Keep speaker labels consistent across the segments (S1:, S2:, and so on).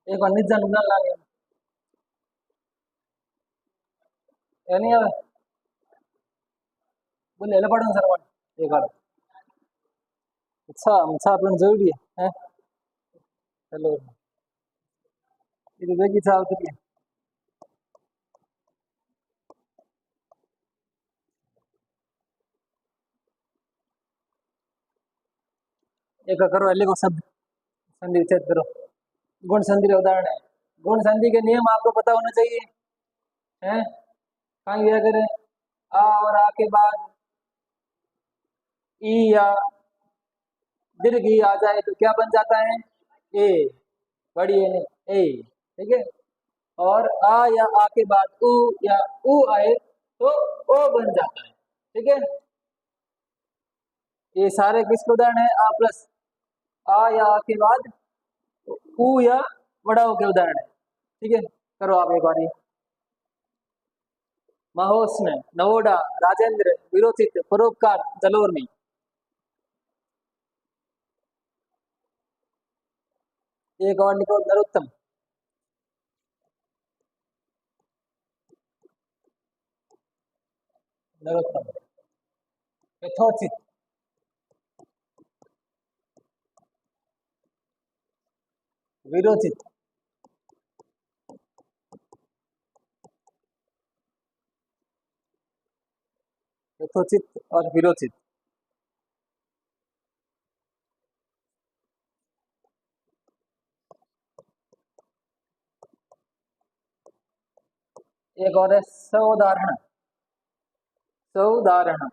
S1: एक बार निजा नुना लागे ये नहीं आवे बोले हेला पड़ो सर वन एक बार अच्छा अपन जरूरी है हैं हेलो ये देखी था उतरी एक करो एले को शब्द संधि विच्छेद करो गुण संधि का उदाहरण है गुण संधि के नियम आपको पता होना चाहिए हैं कहाँ गया करें आ और आ के बाद ई या दीर्घ ई आ जाए तो क्या बन जाता है ए बड़ी ए नहीं ए ठीक है और आ या आ के बाद उ या उ आए तो ओ बन जाता है ठीक है ये सारे किसके उदाहरण है आ प्लस आ या आ के बाद उ या बड़ा ओ के उदाहरण है ठीक है करो आप एक बार महोत्स्न नवोडा राजेंद्र विरोचित परोपकार जलोर्मी एक और लिखो नरोत्तम नरोत्तम यथोचित विरोचित यथोचित और विरोचित एक और है सौदाहरण सौदाहरण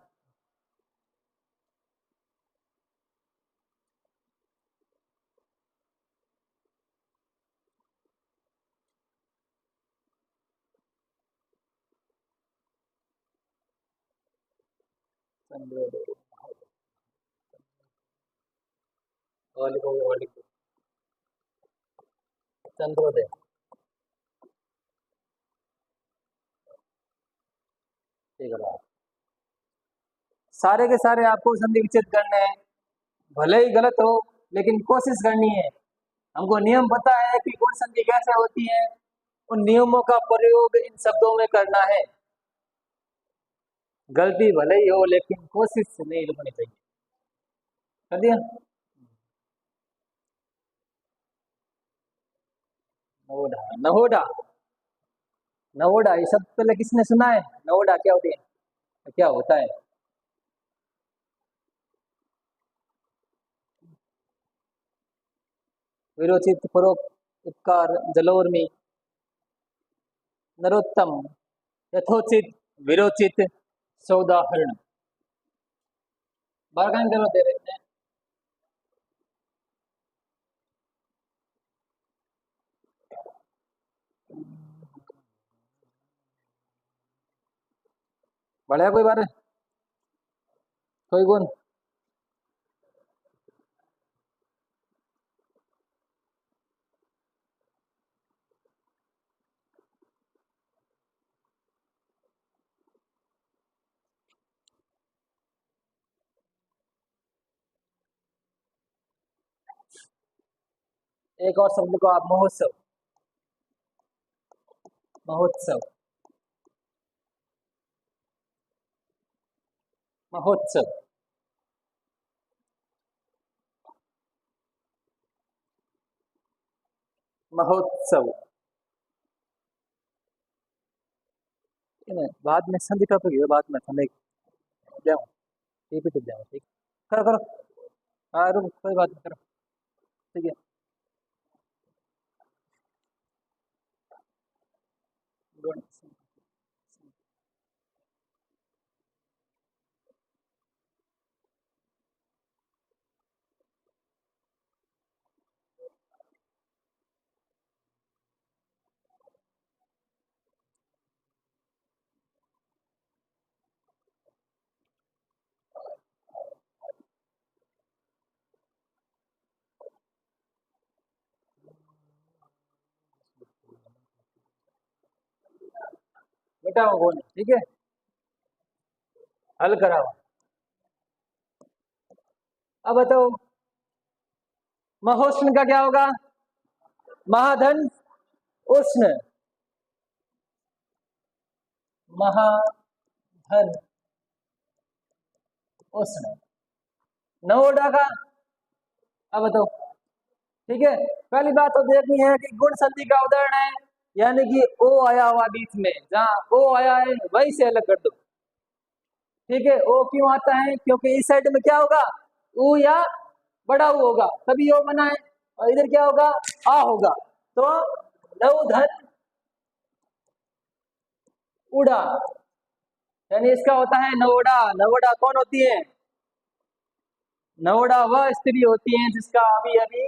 S1: और लिखो चंद्रोदय ठीक है सारे के सारे आपको संधि विच्छेद करने हैं भले ही गलत हो लेकिन कोशिश करनी है हमको नियम पता है कि गुण संधि कैसे होती है उन नियमों का प्रयोग इन शब्दों में करना है गलती भले ही हो लेकिन कोशिश नहीं रुकनी चाहिए कर दिया नवोडा नवोडा नवोडा ये शब्द पहले किसने सुना है नवोडा क्या होती है क्या होता है विरोचित परोपकार जलोर्मी नरोत्तम यथोचित विरोचित सौदाहरण बारकान करो दे रहे हैं बढ़िया कोई बार है कोई गुण एक और शब्द को आप महोत्सव महोत्सव महोत्सव महोत्सव बाद में संधि टॉपिक है बाद में हमें जाओ ठीक है जाओ ठीक करो करो हाँ रुक कोई बात नहीं करो ठीक है गुण मिटाओ गुण ठीक है हल कराओ अब बताओ महोत्स्न का क्या होगा महाधन उष्ण, महाधन उष्ण। नवोढा का अब बताओ। ठीक है, पहली बात तो देखनी है कि गुण संधि का उदाहरण है, यानी कि ओ आया हुआ बीच में, जहां ओ आया है वही से अलग कर दो। ठीक है, ओ क्यों आता है? क्योंकि इस साइड में क्या होगा, ऊ या बड़ा ऊ होगा, तभी ओ बना है, और इधर क्या होगा, आ होगा। तो नवधन उड़ा, यानी इसका होता है नवोढा। नवोढा कौन होती है? नवोढा वह स्त्री होती है जिसका अभी अभी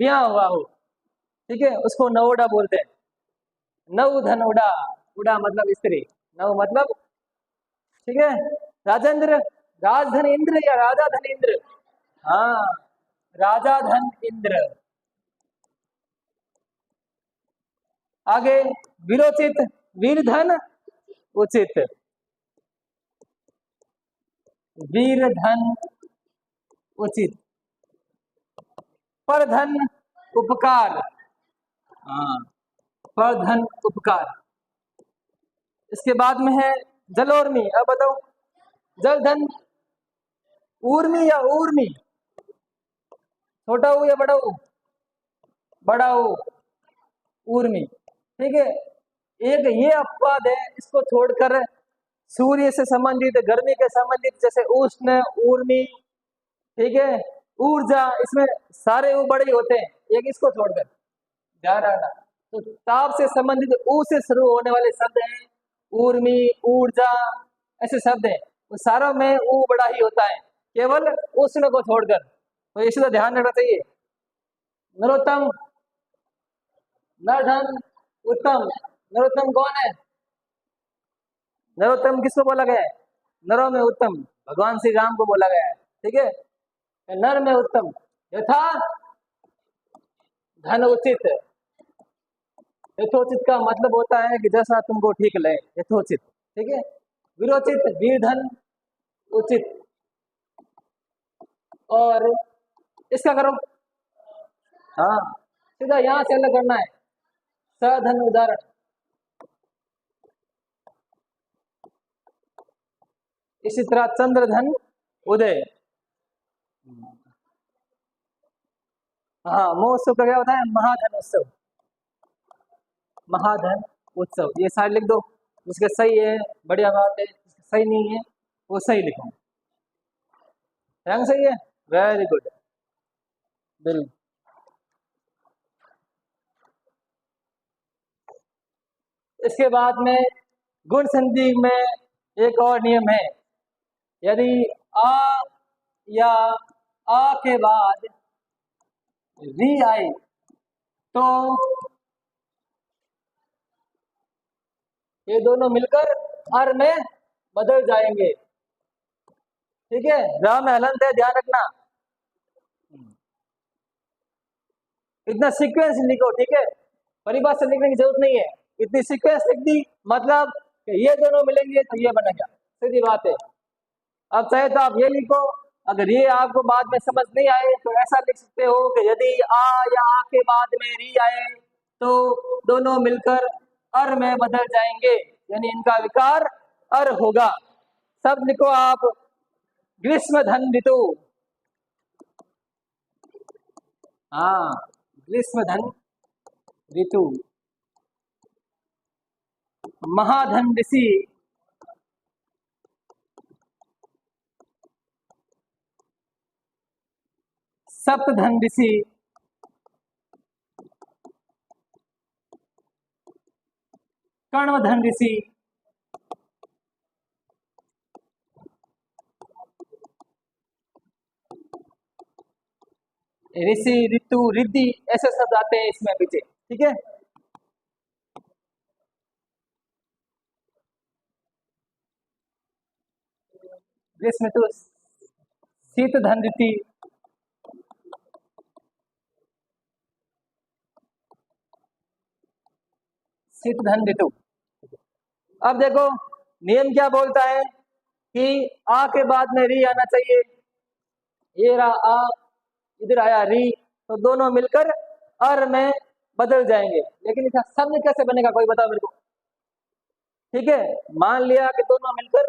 S1: ब्याह हुआ हो। ठीक है, उसको नवोढा बोलते हैं। नव धन उड़ा, उड़ा मतलब स्त्री, नव मतलब, ठीक है। राजेंद्र, राजधन इंद्र या राजा धन इंद्र? हाँ, राजा धन इंद्र। आगे वीरोचित, वीर धन उचित, वीर धन उचित। पर धन उपकार, हाँ, पर धन उपकार। इसके बाद में है जलोर्मी। अब बताओ, जल धन ऊर्मी या ऊर्मी? छोटा ऊ या बड़ा ऊ? बड़ा ऊ, ऊर्मी। ठीक है, एक ये अपवाद है, इसको छोड़कर सूर्य से संबंधित, गर्मी के संबंधित, जैसे उष्ण, ऊर्मी, ठीक है, ऊर्जा, इसमें सारे ऊ बड़े ही होते हैं, एक इसको छोड़कर, ध्यान रखना। तो ताप से संबंधित ऊ से शुरू होने वाले शब्द हैं, ऊर्मी, ऊर्जा, ऐसे शब्द हैं, वो सारों में ऊ बड़ा ही होता है, केवल उष्ण को छोड़कर। तो इसे तो ध्यान रखना चाहिए। नरोत्तम, नरधन उत्तम। नरोत्तम कौन है? नरोत्तम किसको बोला गया है? नरों में उत्तम, भगवान श्री राम को बोला गया है। ठीक है, नर में उत्तम। यथा धन उचित, यथोचित का मतलब होता है कि जैसा तुमको ठीक लगे, यथोचित। ठीक है, विरोचित, वीर धन उचित। और इसका करो, हाँ, सीधा यहां से अलग करना है, सधन उदाहरण। इसी तरह चंद्रधन उदय। हाँ, महोत्सव का क्या होता है? महाधन उत्सव, महाधन उत्सव। ये सारे लिख दो, उसके सही है बढ़िया बात है, सही नहीं है वो सही लिखो। रंग सही है, वेरी गुड, बिल्कुल। इसके बाद में गुण संधि में एक और नियम है, यदि आ या आ के बाद री आए तो ये दोनों मिलकर अर में बदल जाएंगे। ठीक है, रा में हलंत है, ध्यान रखना। इतना सीक्वेंस लिखो, ठीक है, परिभाषा लिखने की जरूरत नहीं है, इतनी सीक्वेंस लिख दी, मतलब कि ये दोनों मिलेंगे तो ये बनेगा, सीधी बात है। अब चाहे तो आप ये लिखो, अगर ये आपको बाद में समझ नहीं आए तो ऐसा लिख सकते हो कि यदि आ या आ के बाद में री आए तो दोनों मिलकर अर में बदल जाएंगे, यानी इनका विकार अर होगा। सब लिखो आप, ग्रीष्म धन ऋतु, हाँ, ग्रीष्म धन ऋतु। महाधन ऋषि, सप्तधन ऋषि, कर्णधन ऋषि, ऋषि, ऋतु, रिद्धि, ऐसे शब्द आते हैं इसमें पीछे। ठीक है, ग्रीष्म ऋतु, शीत धन ऋषि, शीत धन ऋतु। अब देखो नियम क्या बोलता है कि आ के बाद में री आना चाहिए, ये रहा आ, इधर आया री, तो दोनों मिलकर अर में बदल जाएंगे। लेकिन इसका शब्द कैसे बनेगा कोई बताओ मेरे को। ठीक है, मान लिया कि दोनों मिलकर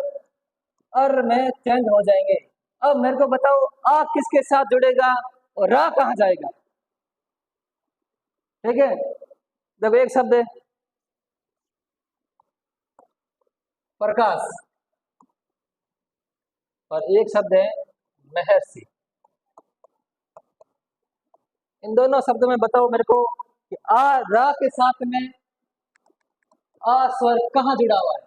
S1: अर में चेंज हो जाएंगे। अब मेरे को बताओ आ किसके साथ जुड़ेगा और रा कहाँ जाएगा। ठीक है, जब एक शब्द है प्रकाश और एक शब्द है महर्षि, इन दोनों शब्दों में बताओ मेरे को कि आ रा के साथ में आ स्वर कहाँ जुड़ा हुआ है,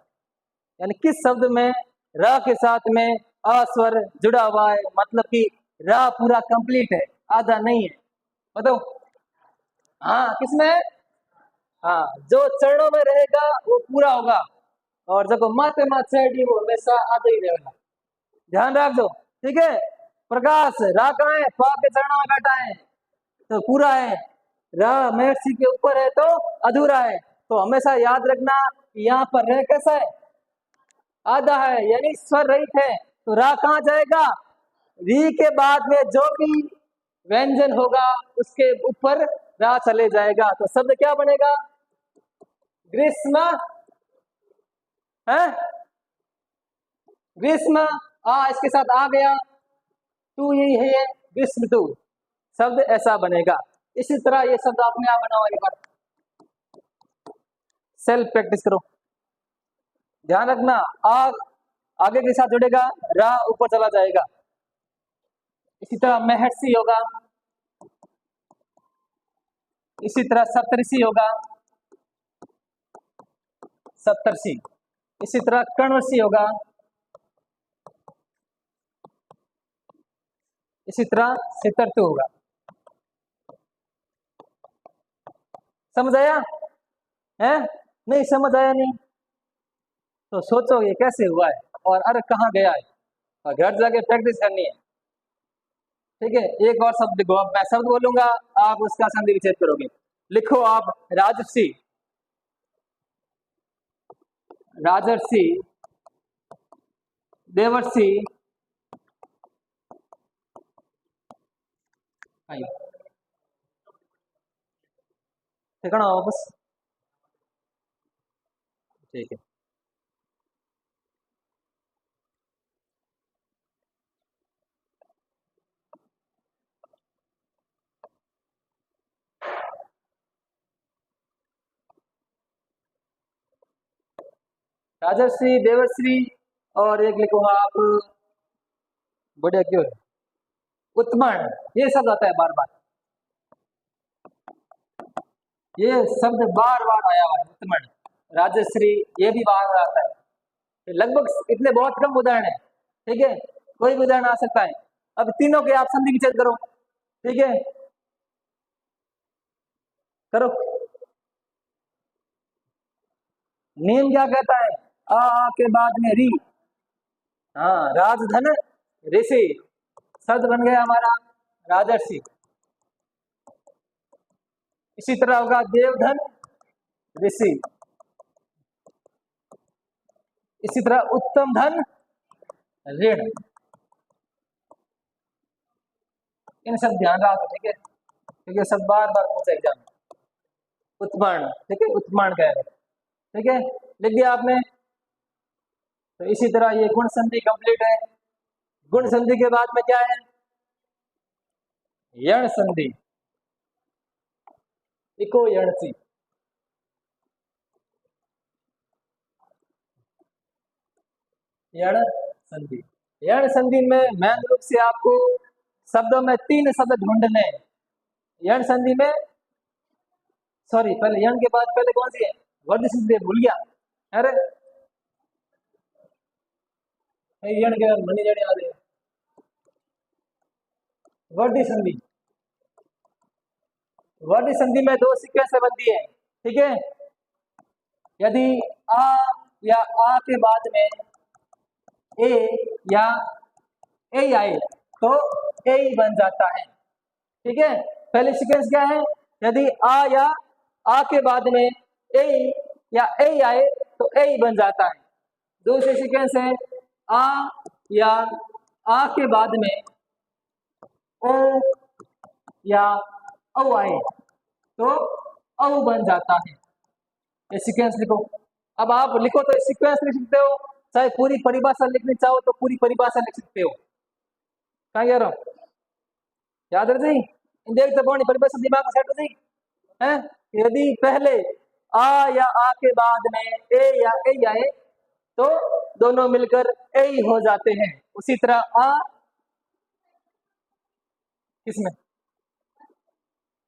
S1: यानी किस शब्द में रा के साथ में आ स्वर जुड़ा हुआ है, मतलब कि रा पूरा कंप्लीट है, आधा नहीं है। बताओ। हाँ, किसमें? हाँ, जो चरणों में रहेगा वो पूरा होगा और जब माथे माथे वो हमेशा आधा ही रहेगा। ध्यान रख दो। ठीक है, प्रकाश रा कहाँ है? पा के चरणों में बैठा है तो पूरा है, रा महर्षि के ऊपर है तो अधूरा है। तो हमेशा याद रखना यहाँ पर रह कैसा है? आधा है, यानी स्वर रहित है। तो रा कहाँ जाएगा? री के बाद में जो भी व्यंजन होगा उसके ऊपर रा चले जाएगा। तो शब्द क्या बनेगा? ग्रीष्म है, ग्रीष्म। आ इसके साथ आ गया, तू यही है ग्रीष्म तू, शब्द ऐसा बनेगा। इसी तरह ये शब्द आपने आप बनाओ एक बार, सेल्फ प्रैक्टिस करो। ध्यान रखना आ आगे के साथ जुड़ेगा, रा ऊपर चला जाएगा। इसी तरह महर्षि होगा, इसी तरह सप्तऋषि होगा, सप्तर्षि। इसी तरह कर्णवर्षि होगा, इसी तरह सितर्तु होगा। समझ आया है? नहीं समझ आया नहीं तो सोचो ये कैसे हुआ है और अर्थ कहाँ गया है, और घर जाके प्रैक्टिस करनी है। ठीक है, एक और शब्द लिखो, अब मैं शब्द बोलूंगा आप उसका संधि विच्छेद करोगे। लिखो आप राजर्षि, राजर्षि, देवर्षि, ठिकाना वापस। ठीक है, राजर्षि, देवर्षि और एक लिखो आप बढ़िया क्यों उत्तमण। ये शब्द आता है बार बार, ये शब्द बार बार आया हुआ है उत्तमण, राजश्री, ये भी बार बार आता है। लगभग इतने बहुत कम उदाहरण है। ठीक है, कोई भी उदाहरण आ सकता है। अब तीनों के आप संधि विच्छेद करो। ठीक है, करो। नियम क्या कहता है? आ के बाद में री। हाँ, राजधन ऋषि, शब्द बन गया हमारा राजर्षि। इसी तरह होगा देवधन ऋषि, इसी तरह उत्तम धन ऋण। इन सब ध्यान रखो। ठीक है, क्योंकि सब बार बार पूछा एग्जाम में। उत्पर्ण, ठीक है, उत्पन्न कह रहे। ठीक है, लिख दिया आपने। तो इसी तरह ये गुण संधि कंप्लीट है। गुण संधि के बाद में क्या है? यण संधि, इको यणसी। यण संधि, यण संधि में मेन रूप से आपको शब्दों में 3 शब्द ढूंढने हैं। यण संधि में, सॉरी, पहले यण के बाद पहले कौन सी है? वर्ध संधि, भूल गया। अरे यण के बाद मनी जड़ याद है, वर्ध संधि। वर्ध संधि में 2 सीक्वेंस से बनती है। ठीक है, यदि आ या आ के बाद में ए या ए आए तो ए बन जाता है। ठीक है, पहले सीक्वेंस क्या है? यदि आ या आ के बाद में ए या ए आए तो ए बन जाता है। दूसरी सीक्वेंस है आ या आ के बाद में ओ या औ आए तो औ बन जाता है। ये सीक्वेंस लिखो। अब आप लिखो तो सीक्वेंस लिख सकते हो, चाहे पूरी परिभाषा लिखनी चाहो तो पूरी परिभाषा लिख सकते हो। कहाँ कह रहा हूँ, याद रख जी, देख तो पौनी परिभाषा दिमाग में सेट हो जी है। यदि पहले आ या आ के बाद में ए या ए आए तो दोनों मिलकर ए हो जाते हैं। उसी तरह आ किसमें,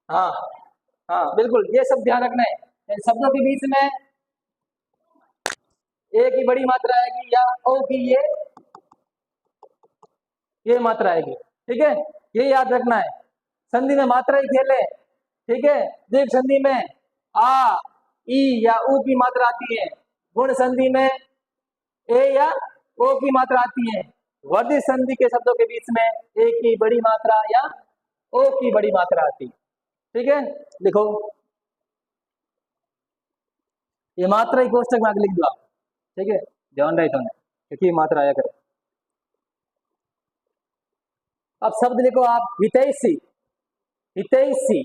S1: हाँ हाँ बिल्कुल, ये सब ध्यान रखना है। शब्दों के बीच में ए की बड़ी मात्रा आएगी या ओ की ये मात्रा आएगी, ठीक है, ये याद रखना है। संधि में मात्रा ही खेल है, ठीक है। दीर्घ संधि में आ ई या ऊ की मात्रा आती है, गुण संधि में ए या ओ की मात्रा आती है, वर्धित संधि के शब्दों के बीच में ए की बड़ी मात्रा या ओ की बड़ी मात्रा आती है, ठीक है। लिखो, ये मात्रा ही कोष्टक में आगे लिख दो आप, ठीक है, ध्यान रहे तुमने क्योंकि मात्रा आया करे। अब शब्द लिखो आप, हितैषी। हितैषी,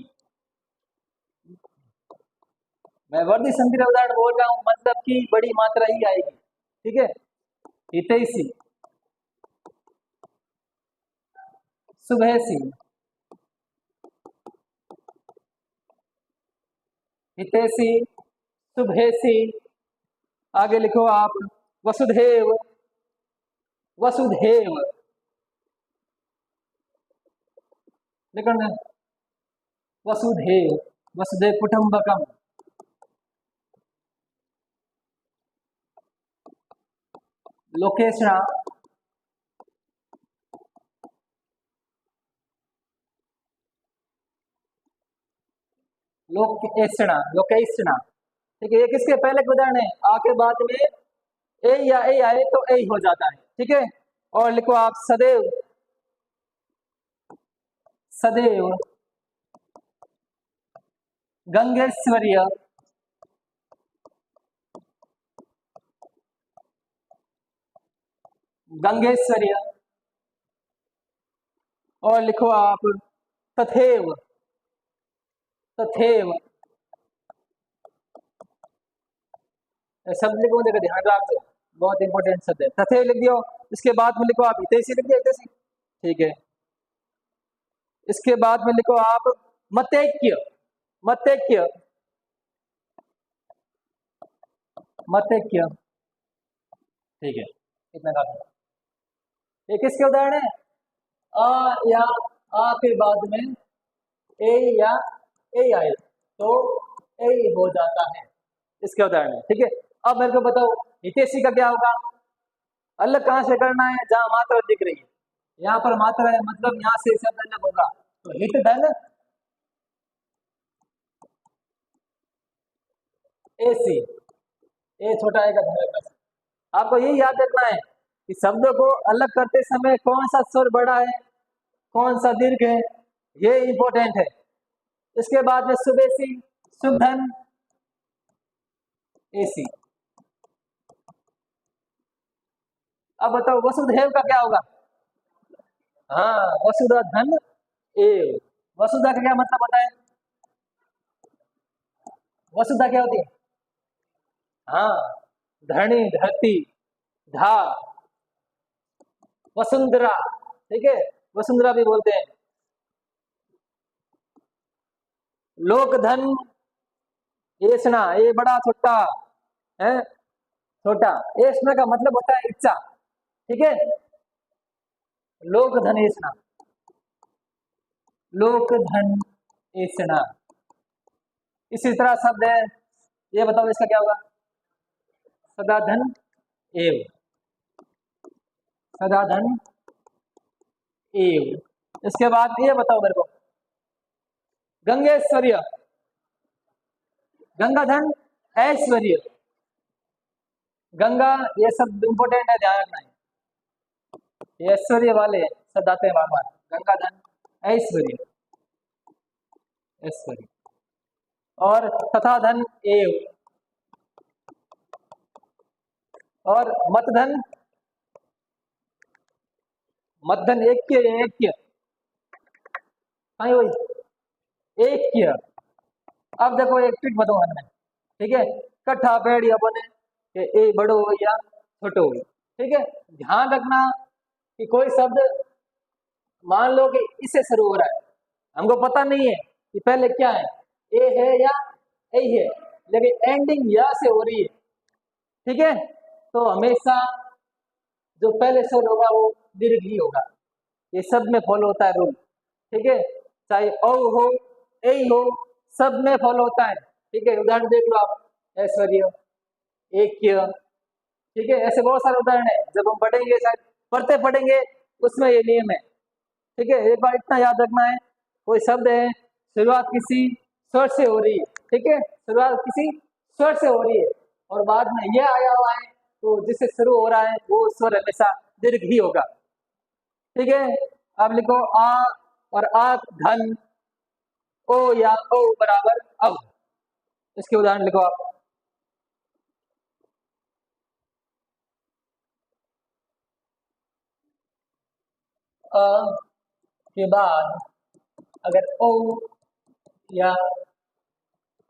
S1: मैं वर्धित संधि का उदाहरण बोल रहा हूं, मतलब कि बड़ी मात्रा ही आएगी, ठीक है। हितैषी, शुभैषी, हितैषी, शुभैषी। आगे लिखो आप, वसुधैव। वसुधैव लिखना, वसुधैव, वसुधैव कुटुंबकम। लोकेशना, लोकेशना, लोकेशना, ठीक है। ये किसके पहले के उदाहरण है, आ के बाद में ए या ए आए तो ए हो जाता है, ठीक है। और लिखो आप, सदैव। सदैव, गंगेश्वर्य। गंगेश्वर्य। और लिखो आप, तथैव। तथैव, शब्द लिखो, देखो ध्यान रख दो, बहुत इंपॉर्टेंट शब्द है। तथैव लिख दियो, इसके बाद में लिखो आप हितैषी, लिख दिया हितैषी, ठीक है। इसके बाद में लिखो आप मतैक्य। मतैक्य, मतैक्य, ठीक है, इतना काफी। ये किसके उदाहरण है, आ या आ के बाद में ए या ए आए तो ए हो जाता है, इसके उदाहरण है, ठीक है। अब मेरे को बताओ हितैषी का क्या होगा, अलग कहां से करना है, जहां मात्रा दिख रही है, यहाँ पर मात्रा है मतलब यहाँ से शब्द अलग होगा, तो हित धन एसी, ए छोटा आएगा धन। आपको यही याद रखना है कि शब्दों को अलग करते समय कौन सा स्वर बड़ा है, कौन सा दीर्घ है, ये इंपॉर्टेंट है। इसके बाद में सुबेसी, सुधन, एसी। अब बताओ वसुधैव का क्या होगा, हाँ वसुधा धन एव। वसुधा का क्या मतलब बताए, वसुधा क्या होती है, हाँ धरणी, धरती, धा, वसुंधरा, ठीक है, वसुंधरा भी बोलते हैं। लोक धन, ऐसना, ये बड़ा छोटा है, छोटा। ऐसना का मतलब होता है इच्छा, ठीक है। लोक धन ऐसना, लोक धन ऐसना। इसी तरह शब्द है, ये बताओ इसका क्या होगा, सदा धन एव। सदा धन एव। इसके बाद ये बताओ मेरे को, गंगेश्वर्य, गंगा धन ऐश्वर्य। गंगा, ये सब इंपोर्टेंट है, ध्यान रखना है, ये ऐश्वर्य वाले शब्द आते हैं बार बार। गंगा धन ऐश्वर्य, ऐश्वर्य। और तथा धन एव, और मत धन, मत धन एक, एक वही एक, अब देखो एक ट्रिक बताऊं हमें, ठीक है। कट्ठा पेड़िया बने कि ए बड़ो हो या छोटो हो, ठीक है। ध्यान रखना कि कोई शब्द मान लो कि इससे शुरू हो रहा है, हमको पता नहीं है कि पहले क्या है, ए है या ए है, लेकिन एंडिंग या से हो रही है, ठीक है। तो हमेशा जो पहले स्वर होगा वो दीर्घ ही होगा, ये सब में फॉलो होता है रूल, ठीक है। चाहे औ हो ए हो, सब में फॉलो होता है, ठीक है। उदाहरण देख लो आप, ऐश्वर्य, एक, ठीक है। ऐसे बहुत सारे उदाहरण है, जब हम पढ़ेंगे शायद पढ़ते पढ़ेंगे उसमें ये नियम है, ठीक है। एक बार इतना याद रखना है, कोई शब्द है शुरुआत किसी स्वर से हो रही है, ठीक है, शुरुआत किसी स्वर से हो रही है और बाद में यह आया हुआ है, तो जिससे शुरू हो रहा है वो स्वर हमेशा दीर्घ ही होगा, ठीक है। अब लिखो आ और आ धन ओ या ओ बराबर अब, इसके उदाहरण लिखो आप। अ के बाद अगर ओ या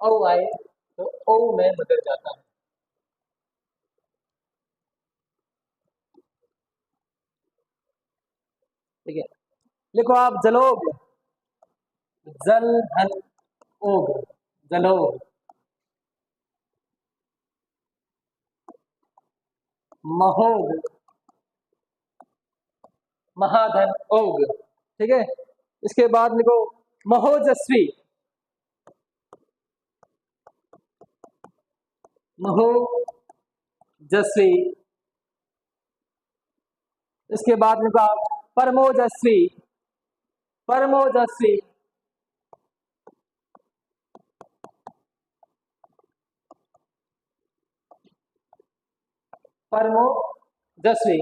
S1: औ आए तो ओ में बदल जाता है, ठीक है। लिखो आप जलोग, जल धन ओग, जलोग। महोग, महाधन ओग, ठीक है। इसके बाद लिखो महोजस्वी, महोजस्वी। इसके बाद लिखो आप परमोजस्वी, परमोजस्वी, परमोजस्वी।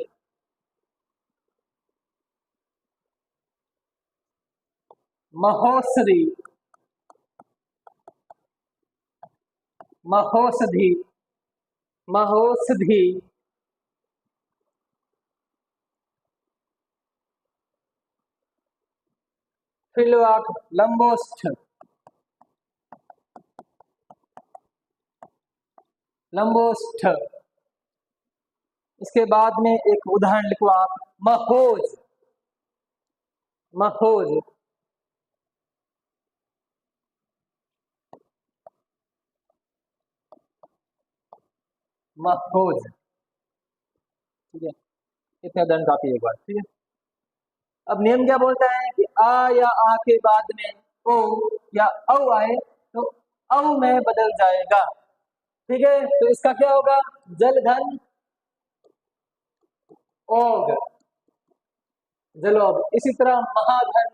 S1: महोसरी, महोषधि, महोषधि। फिर लो आप लंबोष्ठ, लंबोष्ठ। इसके बाद में एक उदाहरण लिखो आप, महोज, महोज, महोज, ठीक है। इतना उदाहरण काफी है एक बार, ठीक है। अब नियम क्या बोलता है कि आ या आ के बाद में ओ या औ आए तो औ में बदल जाएगा, ठीक है। तो इसका क्या होगा, जलधन ओग, जलोग। इसी तरह महाधन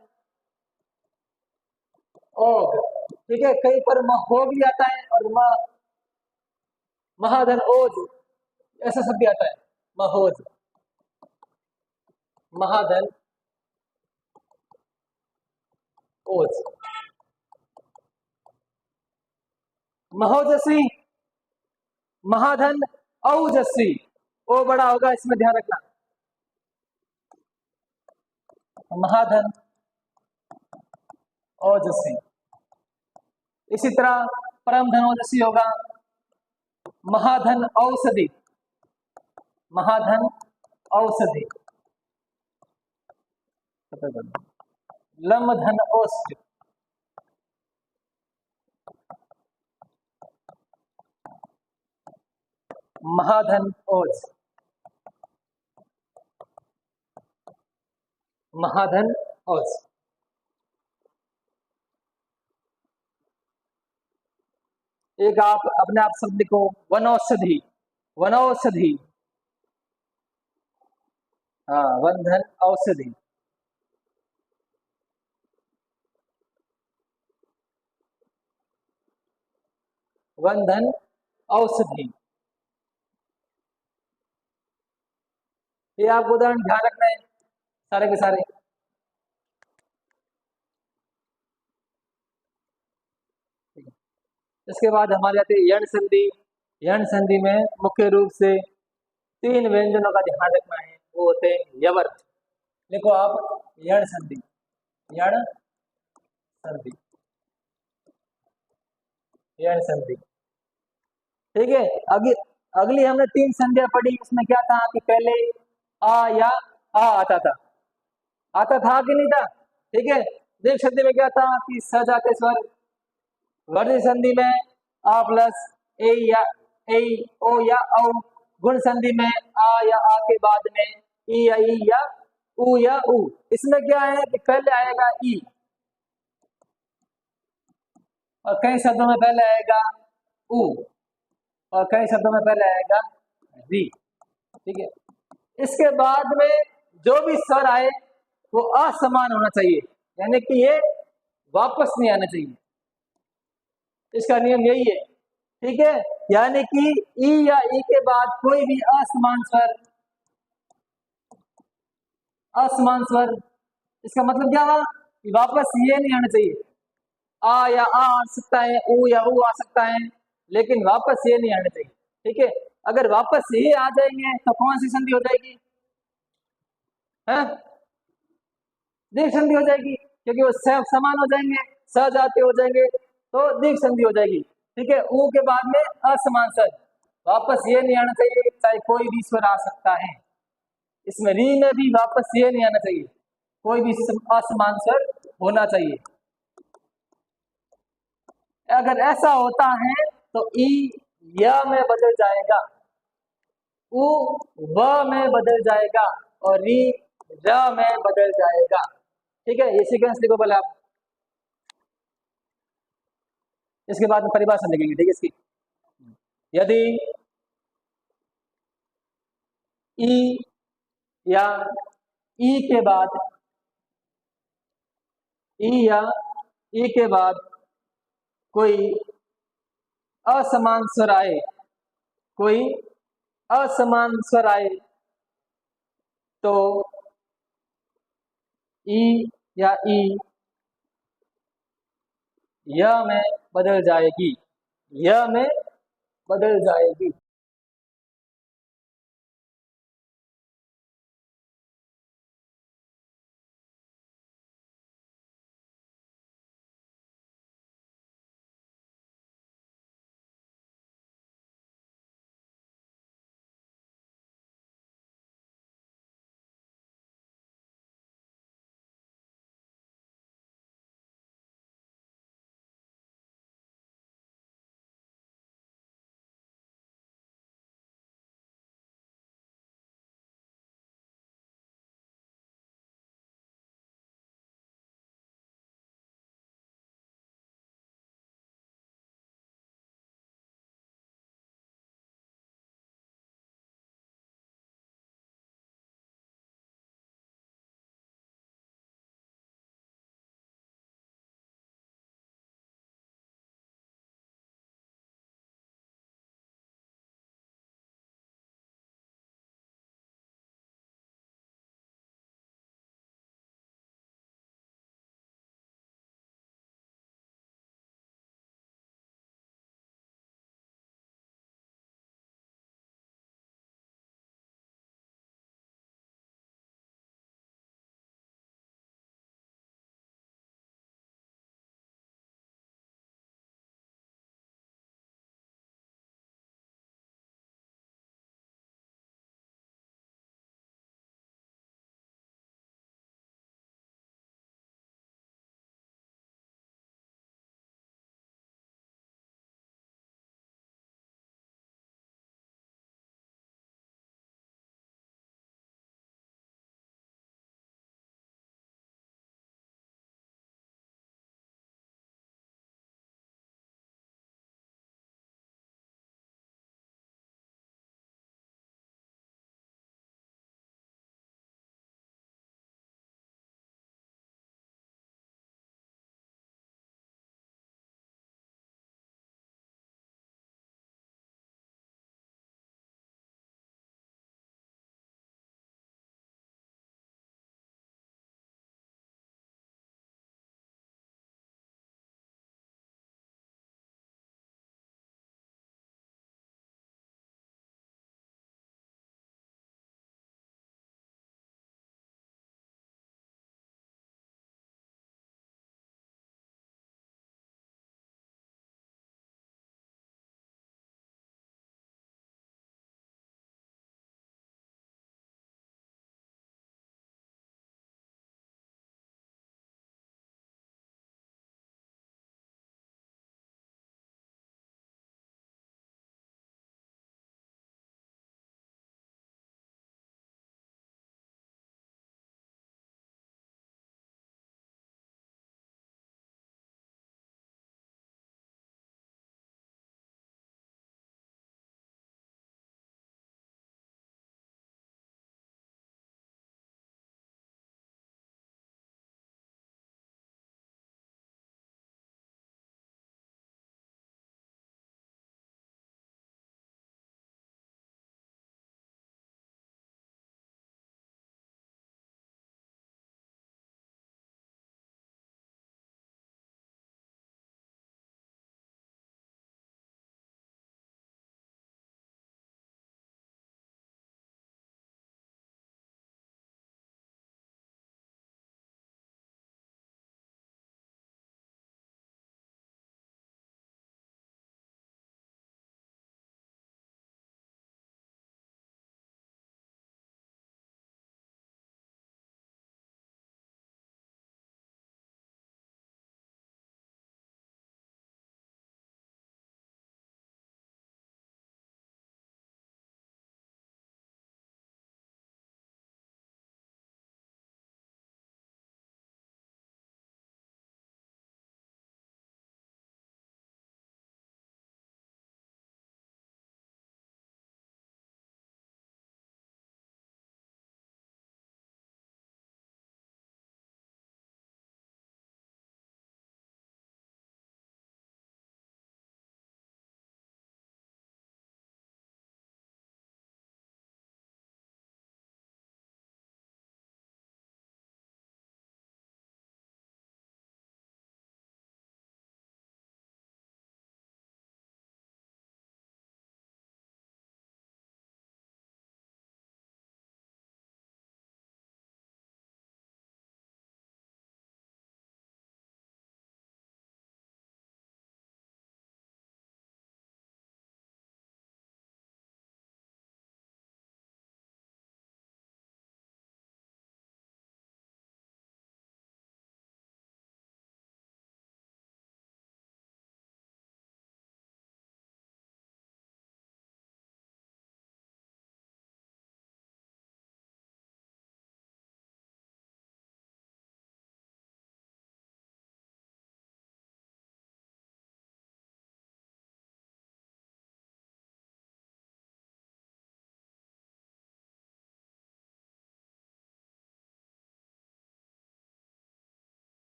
S1: ओग, ठीक है। कहीं पर महोग भी आता है और महाधन ओज, ऐसा शब्द भी आता है, महोज, महाधन ओज। महोजस्वी, महाधन औजस्वी, ओ बड़ा होगा, इसमें ध्यान रखना, महाधन ओजस्वी। इसी तरह परम धन ओजस्वी होगा महाधन औषधि, महाधन औषधि। लम धन औष्ठ, महाधन ओज, महाधन ओज। एक आप अपने आप शब्द लिखो, वनौषधि, वनौषधि, हाँ, वन धन औषधि। वन धन औषधि, ये आपको उदाहरण ध्यान रखना है सारे के सारे। इसके बाद हमारे आते हैं यण संधि। यण संधि में मुख्य रूप से तीन व्यंजनों का ध्यान रखना है, वो होते हैं यवर्त। देखो आप, यण संधि, यण संधि। यण संधि। ठीक है, अगली अगली हमने 3 संधियां पढ़ी, उसमें क्या था कि पहले आ या आ आता था कि नहीं था। ठीक है, दीर्घ संधि में क्या था कि स जाते स्वर, वर्णित संधि में आ प्लस ए या ए ओ या औ, गुण संधि में आ या आ के बाद में ई या उ। इसमें क्या है कि पहले आएगा ई और कई शब्दों में पहले आएगा उ और कई शब्दों में पहले आएगा री। ठीक है, इसके बाद में जो भी स्वर आए वो असमान होना चाहिए, यानी कि ये वापस नहीं आना चाहिए। इसका नियम यही है। ठीक है, यानी कि ई या ई के बाद कोई भी असमान स्वर, इसका मतलब क्या हुआ कि वापस ये नहीं आना चाहिए। आ या आ सकता है, उ या उ आ सकता है, लेकिन वापस ये नहीं आना चाहिए। ठीक है, अगर वापस ये आ जाएंगे तो कौन सी संधि हो जाएगी, है दीर्घ संधि हो जाएगी, क्योंकि वो समान हो जाएंगे, सजातीय हो जाएंगे, तो दीर्घ संधि हो जाएगी। ठीक है, उ के बाद में असमान स्वर, वापस ये नहीं आना चाहिए, चाहे कोई भी स्वर आ सकता है। इसमें री में भी वापस ये नहीं आना चाहिए, कोई भी असमान स्वर होना चाहिए। अगर ऐसा होता है तो ई य में बदल जाएगा, उ व में बदल जाएगा और री र में बदल जाएगा। ठीक है, ये सीक्वेंस लिखो पहले आप, इसके बाद में परिभाषा लिखेंगे। ठीक है, इसकी यदि ई या ई के बाद ई या ई के बाद कोई असमान स्वर आए, कोई असमान स्वर आए तो ई या ई य में बदल जाएगी, य में बदल जाएगी।